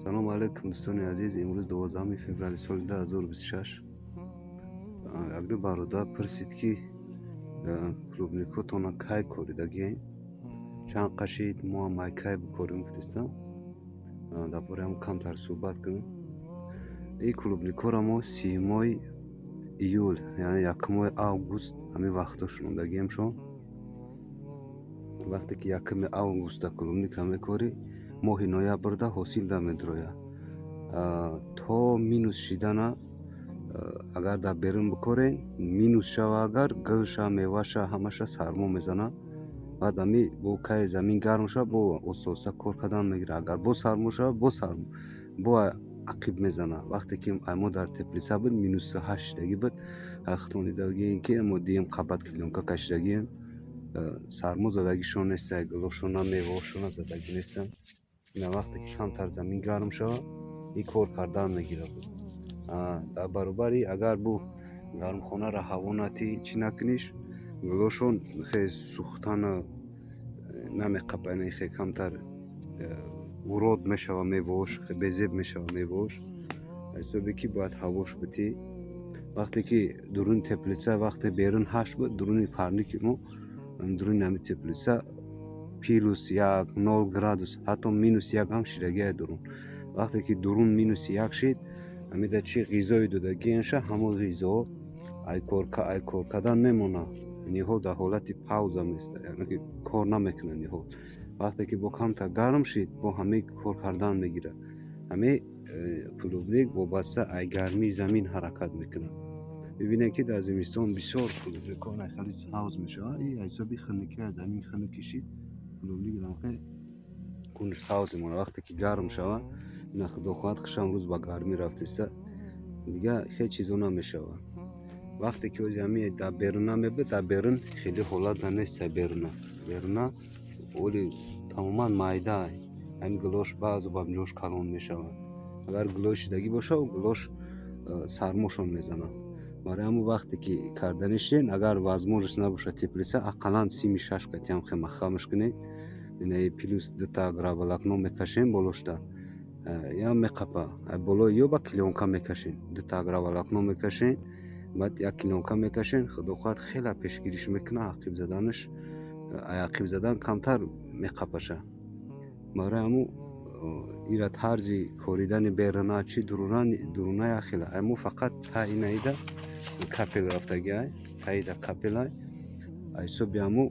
سلام علیکم دوستان عزیز. امروز 12 فوریه سال 2026. یک دو برادر پرسید که клубнико کی کوریدگی چند قشید ما هم کی بکوریم گفتم درباره هم کمتر صحبت کنیم. این клубнико را ما 3 ماه ایول یعنی 1 ماه август همین وقتا شوندگیم شو. وقتی که 1 август клубника میکوری ماه نوامبر دا حاصل دا میدرویا تا مینوس شیدن اگر در بیرون بکورین مینوس شوه اگر گلشه میوهشه همشه سرما میزنه بعد همی بو که زمین گرم شوه بو اساسه کار کردن میگیره. اگر بو سرما شوه بو عقیب میزنه. وقتی که ما در تپلیسه بود مینوس 8 دیگه بود اختونی دیگه اینکه ما دیم قبط کلیونکا کشیدگیم سرما زدگیشون نیسته گلوشون میوهشون زدگی نیسته. اینا وقتی که کمتر زمین گرم شوه این کار کردن میگیره بود. در برابری اگر بو گرم خانه را هوا نتی چی نکنیش گلوشون خیلی سوختن نمیقپنه خیلی کمتر ورود میشوه میوهش خیلی بزیب میشوه میوهش حسابی که باید هواش بتی. وقتی که درون تپلیسه وقتی بیرون 8 بود درون پرنی که ما درون نمی تپلیسه پیروس 1 0 گرادوس حتی مینوس 1 هم شیرگی درون. وقتی که درون مینوس 1 شید همیده چی غیزای دادگیشه همون غیزا ای کار کردن نمونه. نیهو در حالت پاوزه میسته یعنی که کار نمیکنه نیهو. وقتی که با کمتر گرم شید با همه کار کردن میگیره. همه клубник وابسته ای گرمی زمین حرکت میکنه. ببینید که در زمستان بسیار клубник خیلی سبز میشه. این حسابی خنکی از زمین خنکی شید клубник نمخه کنش سبز میمونه. وقتی که گرم شوه اینا خدا خواهد خشم روز با گرمی رفتیسته دیگه خیلی چیزا نمیشوه. وقتی که زمین در بیرون نمیبه در بیرون خیلی حالت نیست. بیرون اولی تماما مایده همین گلوش بعض و جوش کلان میشوه. اگر گلوش دگی باشه و گلوش سرموشون میزنه. برای همون وقتی که کردنشین اگر وزموجش نباشه تپلیسه اقلا 36 قطعی هم خیلی مخمش کنی اینه پلوس 2 تا گراولکنو میکشین بولوشتا یا میقپه بولو یا با کلیونکا میکشین 2 تا گراولکنو میکشین بعد 1 کلیونکا میکشین خدا خواهد خیلی پیشگیریش میکنه. عقیب زدنش عقیب زدن کمتر میقپشه. برای همون ایرا طرزی کوریدن بیرونه چی درونه خیلی امو فقط تا اینه ایده کپل رفتگی های تا ایده کپل های ایسو بیامو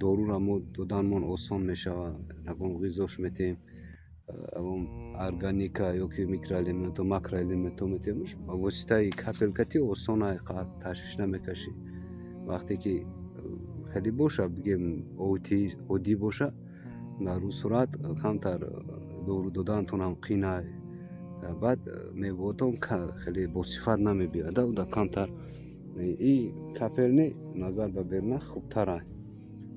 دورو را مو دادن من آسان میشوه. نگون غیزاش میتیم اون ارگانیکا یا که میکرولیمنت و ماکرولیمنت میتیمش با واسطه کپل کتی آسان های تشویش نمیکشی. وقتی که خیلی باشه بگیم اودی باشه در اون صورت کمتر دورو دادن تون هم قینه بعد میبودم که خیلی با صفت نمیبیاده و در کمتر این کپل نی نظر به بیرنه خوبتره.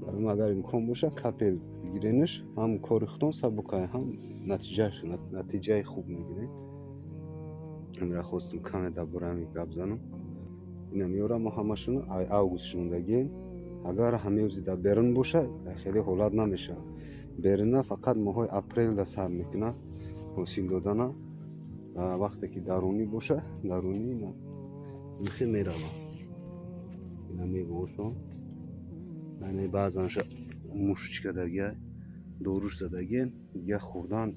برای اگر امکان باشه کپل بگیرینش هم کاری خودتون سبکه هم نتیجه خوب میگیرین. امرا خواستم کمی درباره همین گپ زنم. اینا میارم همشون август شوندگی اگر همیوزی در بیرون باشه خیلی حالت نمیشه. بیرون فقط ماه اپریل در سر میکنه حاصل دادن. وقتی که درونی باشه درونی نه میخی میروه اینا میبوشون یعنی بعضانش موش کدگی دوروش زدگی یا خوردن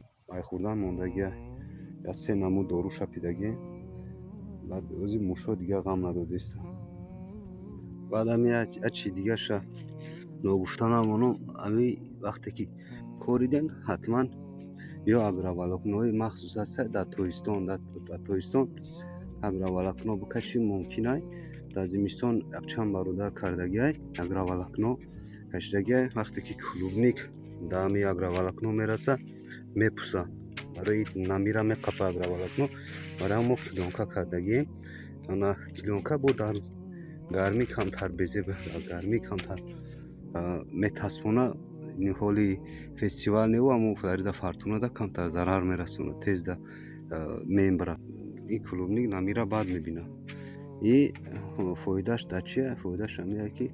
موندگی یا 3 نمو دوروش پیدگی بعد اوزی موشو دیگه غم ندادیست. بعد همی چی دیگه شه نگفتن همونو همی وقتی که کوریدن حتما یا اگراولکنوی مخصوص است در تویستان اگراولکنو بکشیم ممکنه. در زمستان یک چند برادر کردگی اگراولکنو کشیدگی وقتی که клубник در همی اگراولکنو میرسه میپوسه برای نمیره میقپه اگراولکنو. برای همون کلیونکا کردگی انا کلیونکا بود در گرمی کمتر بزیبه گرمی کمتر میتاسپونه. این حالی فستیوال نیو همون فلوریدا فورتونا دا کمتر ضرر میرسونه تیز دا میمبره. این клубник نمیره بعد میبینه. این فایدهش در چیه؟ فایدهش همیه که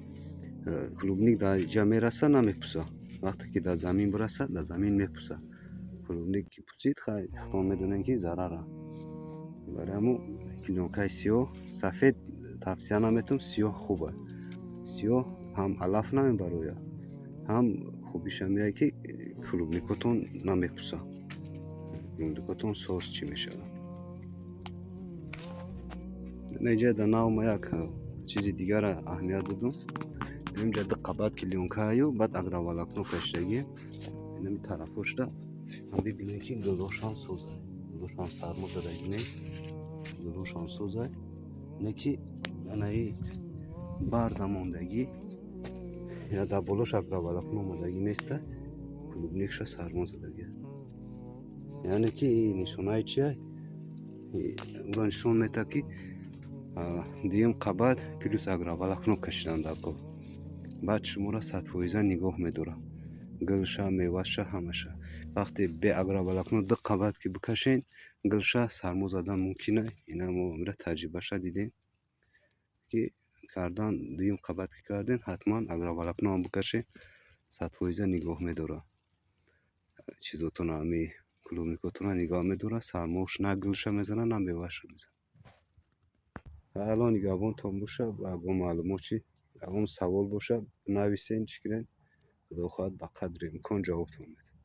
клубник در جا میرسه نمیپوسه. وقتی که در زمین برسه در زمین میپوسه. клубник ки пусид худо медонем ки зарара. Барои ҳамун клёнкаи сиёҳ сафед тавсия наметавом, сиёҳ хуб аст. Сиёҳ ҳам алаф намебарояд, ҳам хубиша меяд ки клубникотон намепуса, клубникотон соус чӣ мешавад. инҷа дар нав ма як чизи дигара аҳамият додум. Инҷа ду қабат клёнкаю баъд агроволокно кашидагием. Инами тарафошда бибинем ки гулошам сӯзад. Гулошам сармо задагӣ не, гулошам сӯзад. Не ки анаи барда мондагӣ я дар болош агроволокно омадагӣ неста, клубникша сармо задагӣ. Яъне ки нишонаи чи аст? Уро нишон медиҳад ки дуюм қабат плюс агроволокно кашидан дар кор. Баъд шуморо 100% нигоҳ медорад. Гулша, меваша, ҳамаша. Вақте бе агроволокно ду қабат ки бикашем, гулша сармо задан мумкин аст. Ина мо таҷрибаша дидем ки кардан дуюм қабат ки кардем, ҳатман агроволокноам бикашем, 100% нигоҳ медорад. Чизотона ҳами клубникотона нигоҳ медорад, сармош на гулша мезанад, на меваша мезанад. Алон нигоҳбонтон бошад, ягон маълумот чи ягон савол бошад, нависен, чикрен. Худо хоҳад ба қадри имкон ҷавобтон медиҳам.